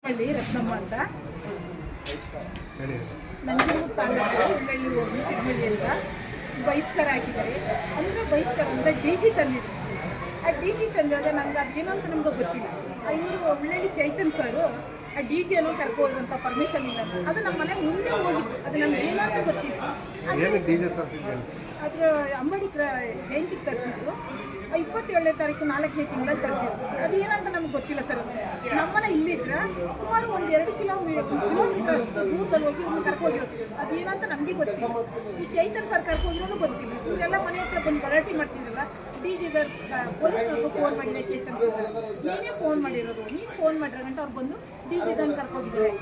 ರತ್ನಮ್ಮ ಅಂತ ನಂಜನಗೂಡು ತಾಲೂಕು ಹುಬ್ಬಳ್ಳಿ ಹೋಗಿ ಸಿಗ್ಮಳ್ಳಿ ಅಂತ ಬಹಿಷ್ಕಾರ ಹಾಕಿದ್ದಾರೆ. ಅಂದರೆ ಬಹಿಷ್ಕಾರ ಅಂದರೆ ಡಿ ಜಿ ತಂದಿದ್ರು. ಆ ಡಿ ಜಿ ತಂದಾಗ ನಂಗೆ ಅದೇನೋ ಅಂತ ನಮ್ಗೆ ಗೊತ್ತಿಲ್ಲ. ಇವರು ಹುಬ್ಬಳ್ಳಿ ಚೈತನ್ ಸರು ಆ ಡಿ ಜಿಯನ್ನು ಕರ್ಕೋದಂಥ ಪರ್ಮಿಷನ್ ಇಲ್ಲ. ಅದು ನಮ್ಮ ಮನೆ ಮುಂದೆ ಹೋಗಿತ್ತು. ಅದು ನಮ್ಗೆ ಏನೋ ಅಂತ ಗೊತ್ತಿಲ್ಲ. ಅದ್ರ ಅಂಬೇಡ್ಕರ್ ಜಯಂತಿಗೆ ತರಿಸಿದ್ರು. 27ನೇ ತಾರೀಕು 4ನೇ ತಿಂಗಳಲ್ಲಿ ತರಿಸಿದ್ರು. ಅದು ಏನಂತ ನಮ್ಗೆ ಗೊತ್ತಿಲ್ಲ ಸರ್. ನಮ್ಮನೆ ಇಲ್ಲಿದ್ರೆ ಸುಮಾರು 1-2 ಕಿಲೋಮೀಟರ್ ಅಷ್ಟು ದೂರದಲ್ಲಿ ಹೋಗಿ ಒಂದು ಕರ್ಕೋಗಿರೋದು. ಅದು ಏನಂತ ನಮಗೆ ಗೊತ್ತಿಲ್ಲ. ಈ ಚೈತನ್ ಸರ್ ಕರ್ಕೋಗಿರೋದು ಗೊತ್ತಿಲ್ಲ. ಇವರೆಲ್ಲ ಮನೆ ಹತ್ರ ಬಂದು ಗಲಾಟೆ ಮಾಡ್ತಿದ್ರಲ್ಲ. ಡಿ ಜಿ ಪೊಲೀಸ್ನವ್ರಿಗೂ ಫೋನ್ ಮಾಡಿದೆ ಚೈತನ್ ಸರ್. ನೀನೇ ಫೋನ್ ಮಾಡಿರೋದು, ನೀನು ಫೋನ್ ಮಾಡಿರೋಂತ ಅವ್ರು ಬಂದು ಡಿ ಜಿ ದಂಗೆ ಕರ್ಕೋಗಿದ್ದಾರೆ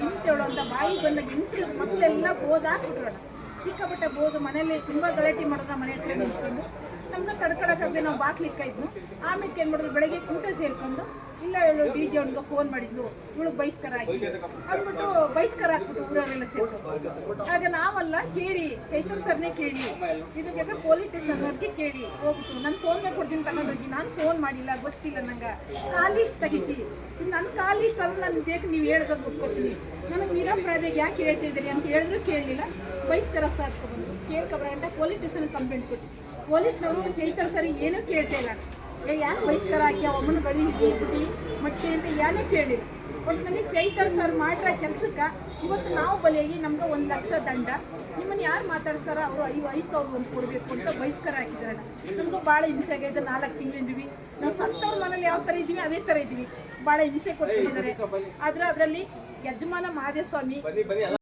ಇಂತೇಳೋ ಅಂತ ಬಾಯಿ ಬಂದ ಹೆಂಗಸ್ರು ಮಕ್ಕಳೆಲ್ಲ ಬೋದಾಕ್ಬಿಟ್ರೋಣ. ಸಿಕ್ಕಾಪಟ್ಟೆ ಬೋದು ಮನೇಲಿ ತುಂಬ ಗಲಾಟೆ ಮಾಡಿದ್ರೆ ಮನೆ ಹತ್ರ ನಿಲ್ಸ್ಕೊಂಡು ನಮ್ಗೆ ತಡ್ಕೊಳಕ್ಕಾಗದೆ ನಾವು ಬಾಕ್ಲಿಕ್ಕಾಯ್ತು. ಆಮೇಲೆ ಏನು ಮಾಡಿದ್ರು, ಬೆಳಗ್ಗೆ ಊಟ ಸೇರಿಕೊಂಡು ಇಲ್ಲ ಹೇಳು ಡಿ ಜಿ ಅವ್ನಿಗೆ ಫೋನ್ ಮಾಡಿದ್ಲು, ಇವಳಿಗೆ ಬಹಿಷ್ಕಾರ ಹಾಕಿ ಅಂದ್ಬಿಟ್ಟು ಬಹಿಷ್ಕಾರ ಹಾಕ್ಬಿಟ್ಟು ಊರವರೆಲ್ಲ ಸೇರ್ಕೊಂಡು. ಆಗ ನಾವಲ್ಲ ಕೇಳಿ ಚೈತನ್ ಸರ್ನೇ ಕೇಳಿ, ಇದಕ್ಕೆ ಪೊಲೀಸ್ ಸ್ಟೇಷನ್ ಅವ್ರಿಗೆ ಕೇಳಿ ಹೋಗ್ಬಿಟ್ಟು ನನ್ನ ಫೋನ್ ಮೇಲೆ ಕೊಡ್ತೀನಿ ತಗೊಂಡೋಗಿ. ನಾನು ಫೋನ್ ಮಾಡಿಲ್ಲ, ಗೊತ್ತಿಲ್ಲ ನಂಗೆ. ಕಾಲ್ ಲಿಸ್ಟ್ ತೆಗಿಸಿ, ಇದು ನನ್ನ ಕಾಲ್ ಲಿಸ್ಟ್ ಅಂದ್ರೆ ನನಗೆ ಬೇಕು, ನೀವು ಹೇಳ್ದಾಗ ಗೊತ್ಕೊಡ್ತೀನಿ. ನನಗೆ ನಿರಪರಾಧಿಗೆ ಯಾಕೆ ಹೇಳ್ತಿದ್ದೀರಿ ಅಂತ ಹೇಳಿದ್ರು ಕೇಳಲಿಲ್ಲ. ಬಹಿಷ್ಕಾರ ಸಾರ್ಸ್ಕೊಬಂದು ಕೇಳ್ಕೊಬರಂತ ಪೊಲೀಸ್ ಸ್ಟೇಷನ್ ಕಂಪ್ಲೇಂಟ್ ಕೊಟ್ಟು ಪೊಲೀಸ್ನವರು ಚೈತನ್ ಸರಿ ಏನೂ ಕೇಳ್ತಾ ಇಲ್ಲ. ಯಾಕೆ ಬಹಿಷ್ಕಾರ ಹಾಕಿ ಒಮ್ಮನ ಬಳಿ ಬಿಟ್ಟು ಮಟ್ಟಿ ಅಂತ ಏನೂ ಕೇಳಿಲ್ಲ. ಒಟ್ಟಿನಲ್ಲಿ ಚೈತನ್ ಸರ್ ಮಾಡಿರೋ ಕೆಲಸಕ್ಕೆ ಇವತ್ತು ನಾವು ಬಲಿಯಾಗಿ ನಮ್ಗೆ 1 ಲಕ್ಷ ದಂಡ. ನಿಮ್ಮನ್ನು ಯಾರು ಮಾತಾಡ್ತಾರೋ ಅವರು 5,000 ಒಂದು ಕೊಡಬೇಕು ಅಂತ ಬಹಿಷ್ಕಾರ ಹಾಕಿದ್ದಾರೆ. ನಮಗೂ ಭಾಳ ಹಿಂಸೆ ಆಗೈತೆ. 4 ತಿಂಗಳಿದ್ದೀವಿ ನಾವು. ಸತ್ತವ್ರ ಮನೇಲಿ ಯಾವ ಥರ ಇದ್ದೀವಿ ಅದೇ ಥರ ಇದ್ದೀವಿ. ಭಾಳ ಹಿಂಸೆ ಕೊಟ್ಟಿದ್ದಾರೆ. ಆದರೆ ಅದರಲ್ಲಿ ಯಜಮಾನ ಮಹಾದೇವ ಸ್ವಾಮಿ